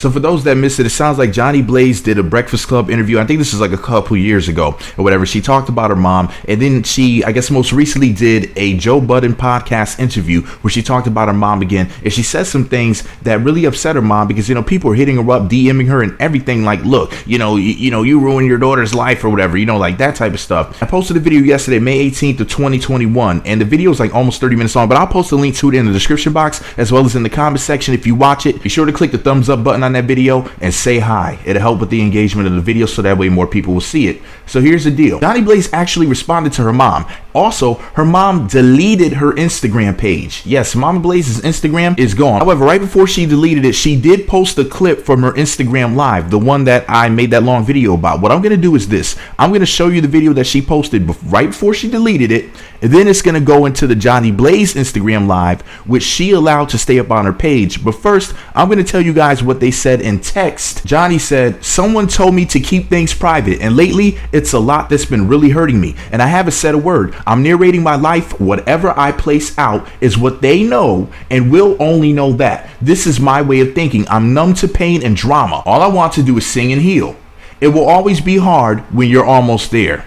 So for those that missed it, it sounds like Jhonni Blaze did a Breakfast Club interview. I think this is like a couple years ago or whatever. She talked about her mom, and then she, I guess most recently did a Joe Budden podcast interview where she talked about her mom again. And she said some things that really upset her mom because, people are hitting her up, DMing her and everything like, look, you ruined your daughter's life or whatever, like that type of stuff. I posted a video yesterday, May 18th of 2021, and the video is like almost 30 minutes long, but I'll post a link to it in the description box as well as in the comment section. If you watch it, be sure to click the thumbs up button on that video and say hi. It'll help with the engagement of the video so that way more people will see it. So here's the deal. Jhonni Blaze actually responded to her mom. Also, her mom deleted her Instagram page. Yes, Momma Blaze's Instagram is gone. However, right before she deleted it, she did post a clip from her Instagram live, the one that I made that long video about. What I'm going to do is this. I'm going to show you the video that she posted right before she deleted it, and then it's going to go into the Jhonni Blaze Instagram live, which she allowed to stay up on her page. But first, I'm going to tell you guys what they said in text. Jhonni said, "Someone told me to keep things private, and lately it's a lot that's been really hurting me, and I haven't said a word. I'm narrating my life. Whatever I place out is what they know and will only know that. This is my way of thinking. I'm numb to pain and drama. All I want to do is sing and heal. It will always be hard when you're almost there."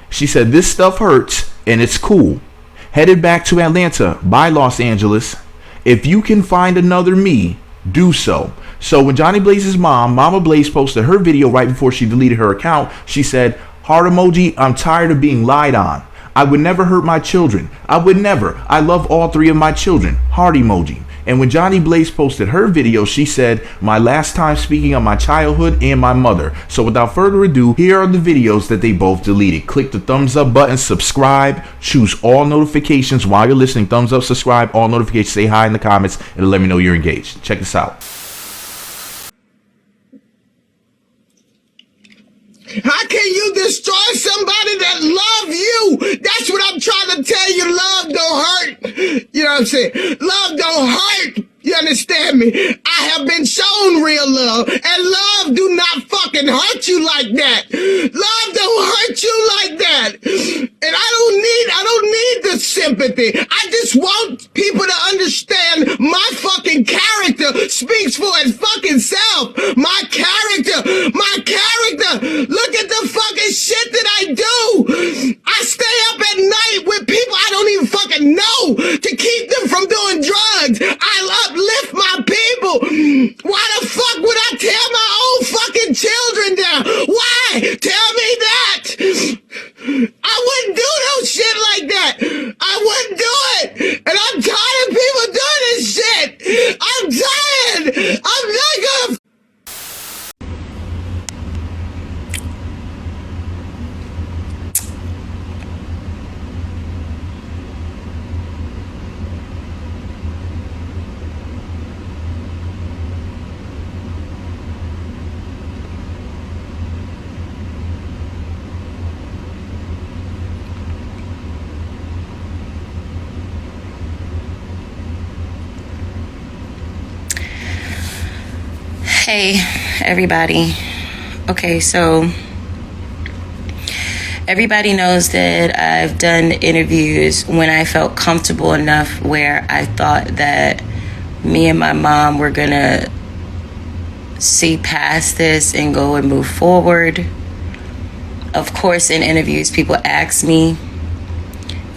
She said, "This stuff hurts and it's cool. Headed back to Atlanta by Los Angeles. If you can find another me, do so." So when Jhonni Blaze's mom, Momma Blaze, posted her video right before she deleted her account, she said, "Heart emoji, I'm tired of being lied on. I would never hurt my children. I would never. I love all three of my children. Heart emoji." And when Jhonni Blaze posted her video, she said, "My last time speaking of my childhood and my mother." So without further ado, here are the videos that they both deleted. Click the thumbs up button, subscribe, choose all notifications while you're listening. Thumbs up, subscribe, all notifications, say hi in the comments, and let me know you're engaged. Check this out. How can you destroy somebody that love you? That's what I'm trying to tell you. Love don't hurt. You know what I'm saying? Love don't hurt. You understand me? I have been shown real love, and love do not fucking hurt you like that. Love don't hurt you like that. And I don't need the sympathy. I just want people to understand my fucking character speaks for its fucking self. My character. Look at the fucking shit that I do. I stay up at night with people I don't even fucking know to keep them from doing drugs. I uplift my people. Why the fuck would I tear my own fucking children down? Why? Tell me that. I wouldn't do no shit like that. I wouldn't do it. And I'm tired of people doing this shit. I'm tired. I'm not gonna. Hey, everybody. Okay, so everybody knows that I've done interviews when I felt comfortable enough where I thought that me and my mom were gonna see past this and go and move forward. Of course, in interviews, people ask me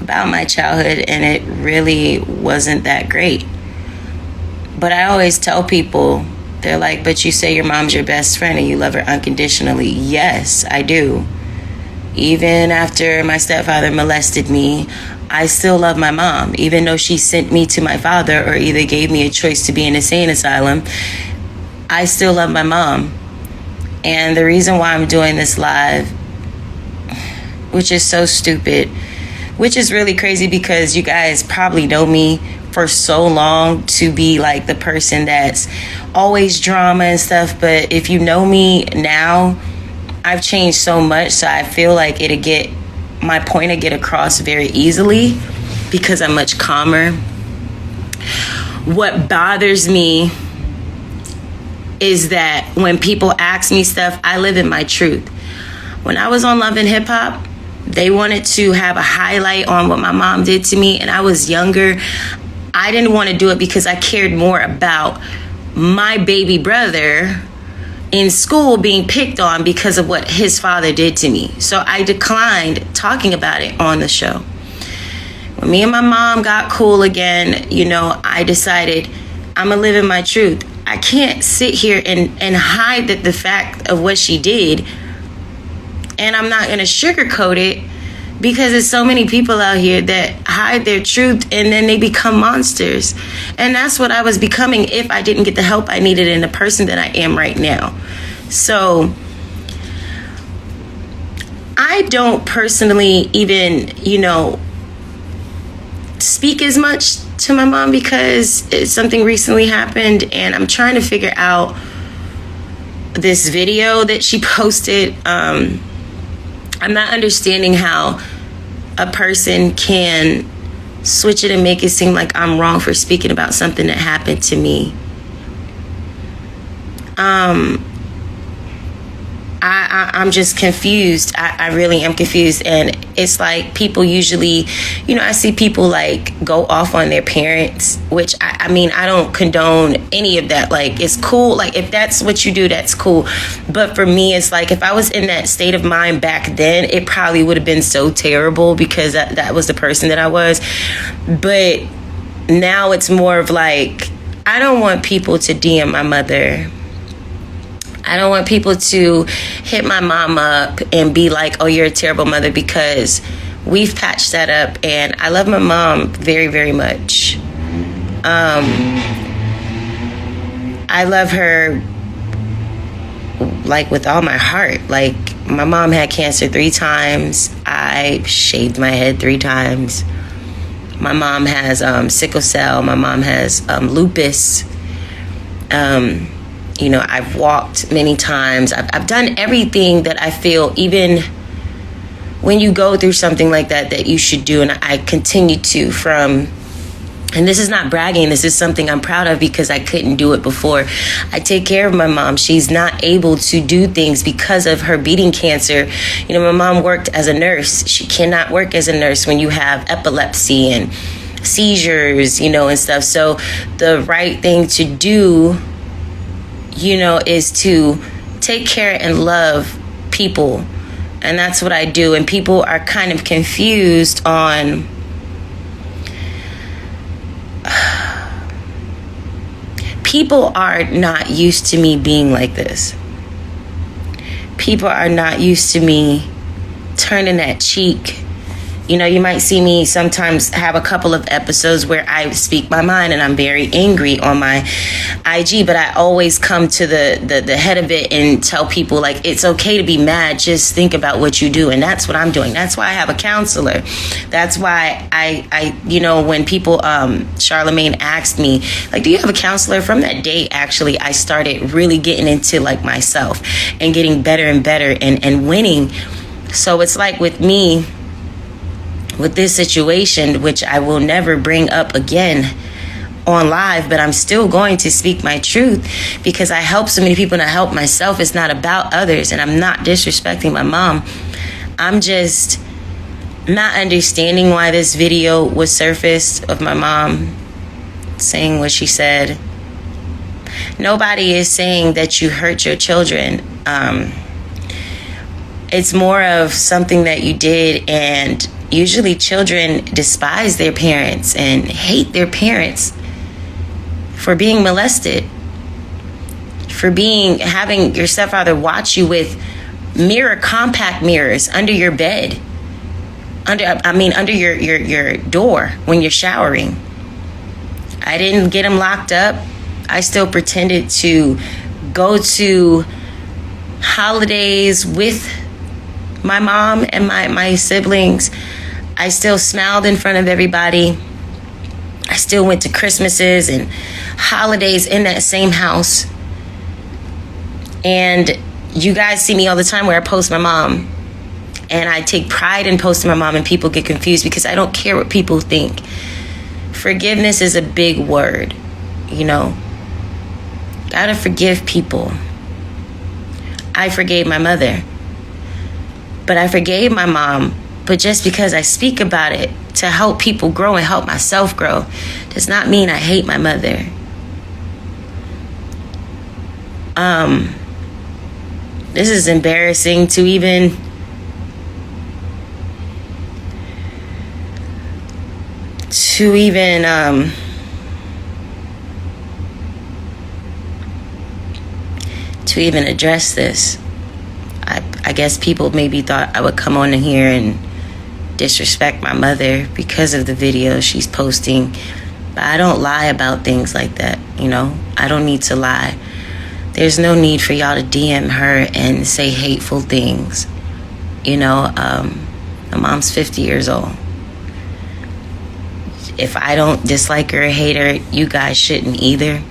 about my childhood, and it really wasn't that great. But I always tell people, they're like, "But you say your mom's your best friend and you love her unconditionally." Yes, I do. Even after my stepfather molested me, I still love my mom. Even though she sent me to my father or either gave me a choice to be in an insane asylum, I still love my mom. And the reason why I'm doing this live, which is so stupid, which is really crazy because you guys probably know me for so long to be like the person that's always drama and stuff, but if you know me now, I've changed so much, so I feel like my point will get across very easily because I'm much calmer. What bothers me is that when people ask me stuff, I live in my truth. When I was on Love and Hip Hop, they wanted to have a highlight on what my mom did to me, and I was younger. I didn't want to do it because I cared more about my baby brother in school being picked on because of what his father did to me. So I declined talking about it on the show. When me and my mom got cool again, I decided I'm gonna live in my truth. I can't sit here and hide the fact of what she did, and I'm not gonna sugarcoat it, because there's so many people out here that hide their truth and then they become monsters. And that's what I was becoming if I didn't get the help I needed in the person that I am right now. So I don't personally even, speak as much to my mom, because something recently happened and I'm trying to figure out this video that she posted. I'm not understanding how a person can switch it and make it seem like I'm wrong for speaking about something that happened to me. I'm just confused. I really am confused. And it's like people usually, I see people like go off on their parents, which I mean, I don't condone any of that. Like, it's cool. Like, if that's what you do, that's cool. But for me, it's like, if I was in that state of mind back then, it probably would have been so terrible, because that was the person that I was. But now it's more of like, I don't want people to DM my mother. I don't want people to hit my mom up and be like, oh, you're a terrible mother, because we've patched that up. And I love my mom very, very much. I love her like with all my heart. Like, my mom had cancer 3 times. I shaved my head 3 times. My mom has sickle cell. My mom has lupus. I've walked many times. I've done everything that I feel, even when you go through something like that you should do. And I continue to and this is not bragging. This is something I'm proud of, because I couldn't do it before. I take care of my mom. She's not able to do things because of her beating cancer. My mom worked as a nurse. She cannot work as a nurse when you have epilepsy and seizures, and stuff. So the right thing to do, is to take care and love people. And that's what I do. And people are kind of confused on people are not used to me being like this. People are not used to me turning that cheek. You might see me sometimes have a couple of episodes where I speak my mind and I'm very angry on my IG, but I always come to the head of it and tell people, like, it's okay to be mad. Just think about what you do. And that's what I'm doing. That's why I have a counselor. That's why I when people, Charlemagne asked me, like, do you have a counselor? From that day, actually, I started really getting into like myself and getting better and better and winning. So it's like with me, with this situation, which I will never bring up again on live, but I'm still going to speak my truth, because I help so many people and I help myself. It's not about others, and I'm not disrespecting my mom. I'm just not understanding why this video was surfaced of my mom saying what she said. Nobody is saying that you hurt your children. It's more of something that you did, and usually children despise their parents and hate their parents for being molested, for having your stepfather watch you with compact mirrors under your bed, under your door when you're showering. I didn't get him locked up. I still pretended to go to holidays with my mom and my siblings. I still smiled in front of everybody. I still went to Christmases and holidays in that same house. And you guys see me all the time where I post my mom. And I take pride in posting my mom, and people get confused because I don't care what people think. Forgiveness is a big word, Gotta forgive people. I forgave my mother. But I forgave my mom. But just because I speak about it to help people grow and help myself grow does not mean I hate my mother. This is embarrassing to even address this. I guess people maybe thought I would come on here and disrespect my mother because of the videos she's posting, but I don't lie about things like that. I don't need to lie. There's no need for y'all to DM her and say hateful things. My mom's 50 years old. If I don't dislike her or hate her, you guys shouldn't either.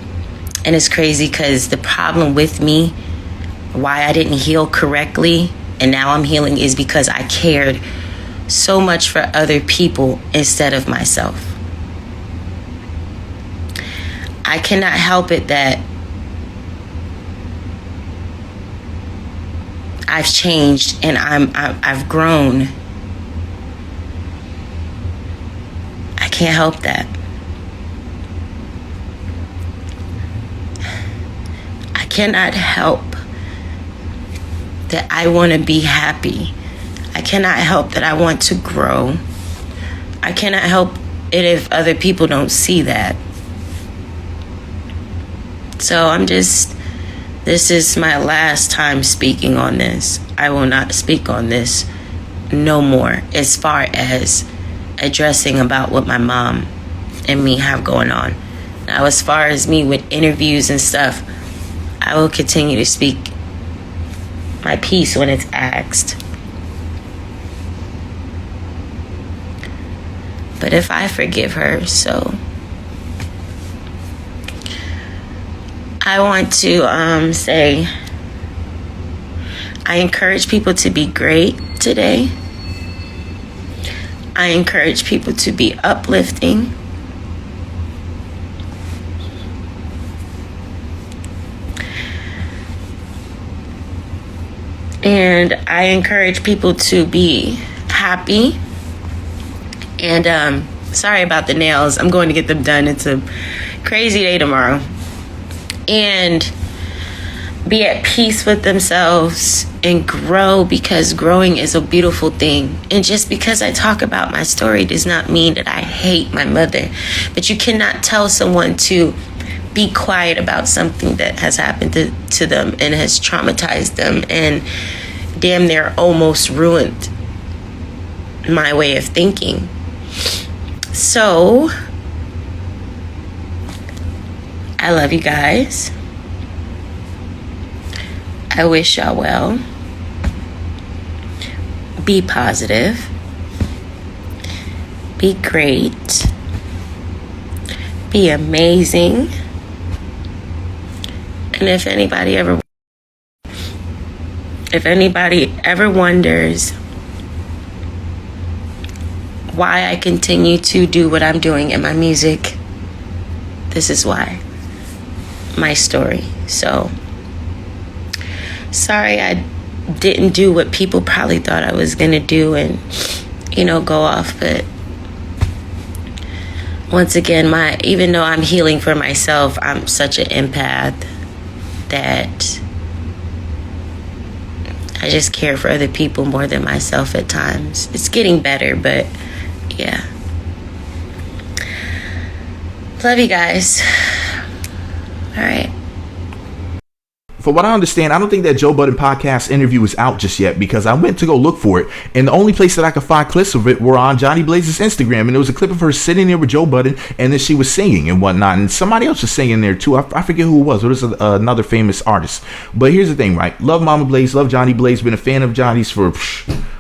And it's crazy because the problem with me, why I didn't heal correctly and now I'm healing, is because I cared so much for other people instead of myself. I cannot help it that I've changed and I've grown. I can't help that. I cannot help that I want to be happy. I cannot help that I want to grow. I cannot help it if other people don't see that. So this is my last time speaking on this. I will not speak on this no more as far as addressing about what my mom and me have going on. Now, as far as me with interviews and stuff, I will continue to speak my piece when it's asked. But if I forgive her, so I want to say I encourage people to be great today. I encourage people to be uplifting. And I encourage people to be happy. And sorry about the nails. I'm going to get them done. It's a crazy day tomorrow. And be at peace with themselves and grow, because growing is a beautiful thing. And just because I talk about my story does not mean that I hate my mother. But you cannot tell someone to be quiet about something that has happened to them and has traumatized them and damn near almost ruined my way of thinking. So I love you guys. I wish y'all well. Be positive. Be great. Be amazing. And if anybody ever wonders why I continue to do what I'm doing in my music, this is why. My story. So sorry I didn't do what people probably thought I was gonna do and go off, but once again, even though I'm healing for myself, I'm such an empath that I just care for other people more than myself at times. It's getting better, but yeah. Love you guys. All right. For what I understand, I don't think that Joe Budden podcast interview is out just yet, because I went to go look for it, and the only place that I could find clips of it were on Jhonni Blaze's Instagram, and there was a clip of her sitting there with Joe Budden, and then she was singing and whatnot, and somebody else was singing there too. I forget who it was. It was another famous artist. But here's the thing, right? Love Momma Blaze, love Jhonni Blaze. Been a fan of Johnny's for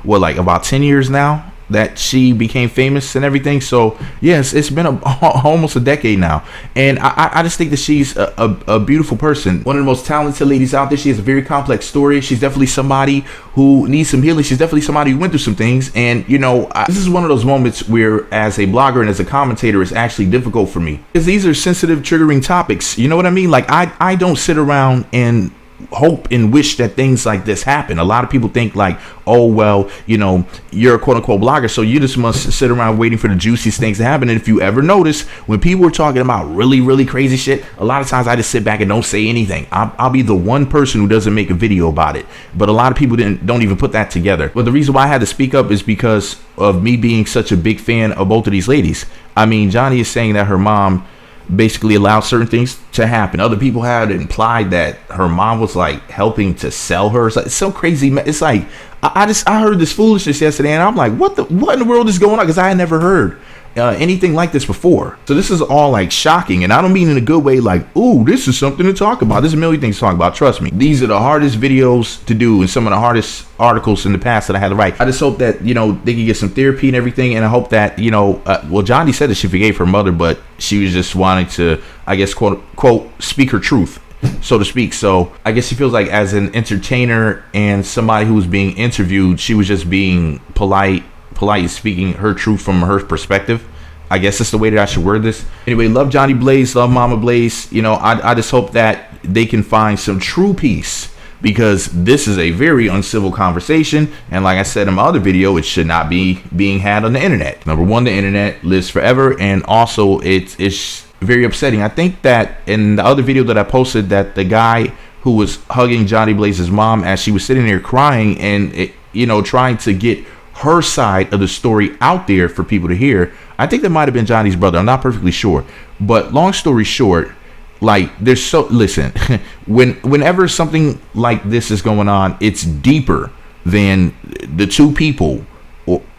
about 10 years now that she became famous and everything. So yes, it's been almost a decade now, and I just think that she's a beautiful person, one of the most talented ladies out there. She has a very complex story. She's definitely somebody who needs some healing. She's definitely somebody who went through some things, and this is one of those moments where, as a blogger and as a commentator, it's actually difficult for me, because these are sensitive, triggering topics. You know what I mean? Like I don't sit around and hope and wish that things like this happen. A lot of people think like, oh, well, you know, you're a quote unquote blogger, so you just must sit around waiting for the juiciest things to happen. And if you ever notice, when people are talking about really, really crazy shit, a lot of times I just sit back and don't say anything. I'll be the one person who doesn't make a video about it. But a lot of people don't even put that together. But the reason why I had to speak up is because of me being such a big fan of both of these ladies. I mean, Jhonni is saying that her mom basically allowed certain things to happen. Other people had implied that her mom was like helping to sell her. It's so crazy. It's like I heard this foolishness yesterday, and I'm like, what in the world is going on? Because I had never heard anything like this before. So this is all like shocking, and I don't mean in a good way like, ooh, this is something to talk about. There's a million things to talk about, trust me. These are the hardest videos to do and some of the hardest articles in the past that I had to write. I just hope that, you know, they can get some therapy and everything, and I hope that, you know, well, Jhonni said that she forgave her mother, but she was just wanting to, I guess, quote speak her truth, so to speak. So I guess she feels like as an entertainer and somebody who was being interviewed, she was just being polite, speaking her truth from her perspective. I guess that's the way that I should word this. Anyway, love Jhonni Blaze, love Momma Blaze. You know, I just hope that they can find some true peace, because this is a very uncivil conversation, and like I said in my other video, it should not be being had on the internet. Number one, the internet lives forever, and also it's very upsetting. I think that in the other video that I posted, that the guy who was hugging Jhonni Blaze's mom as she was sitting there crying and you know, trying to get her side of the story out there for people to hear, I think that might have been Johnny's brother. I'm not perfectly sure, but long story short, like, there's so, listen, whenever something like this is going on, it's deeper than the two people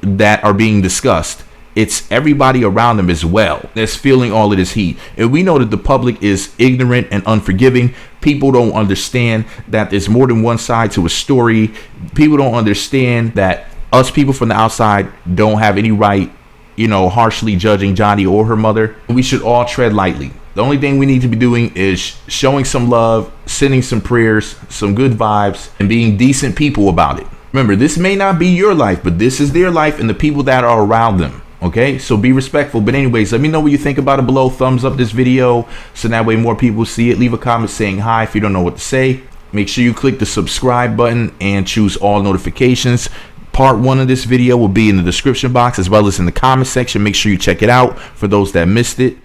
that are being discussed. It's everybody around them as well that's feeling all of this heat. And we know that the public is ignorant and unforgiving. People don't understand that there's more than one side to a story. People don't understand that us people from the outside don't have any right, you know, harshly judging Jhonni or her mother. We should all tread lightly. The only thing we need to be doing is showing some love, sending some prayers, some good vibes, and being decent people about it. Remember, this may not be your life, but this is their life and the people that are around them. Okay, so be respectful. But anyways, let me know what you think about it below. Thumbs up this video so that way more people see it. Leave a comment saying hi if you don't know what to say. Make sure you click the subscribe button and choose all notifications. Part 1 of this video will be in the description box as well as in the comment section. Make sure you check it out for those that missed it.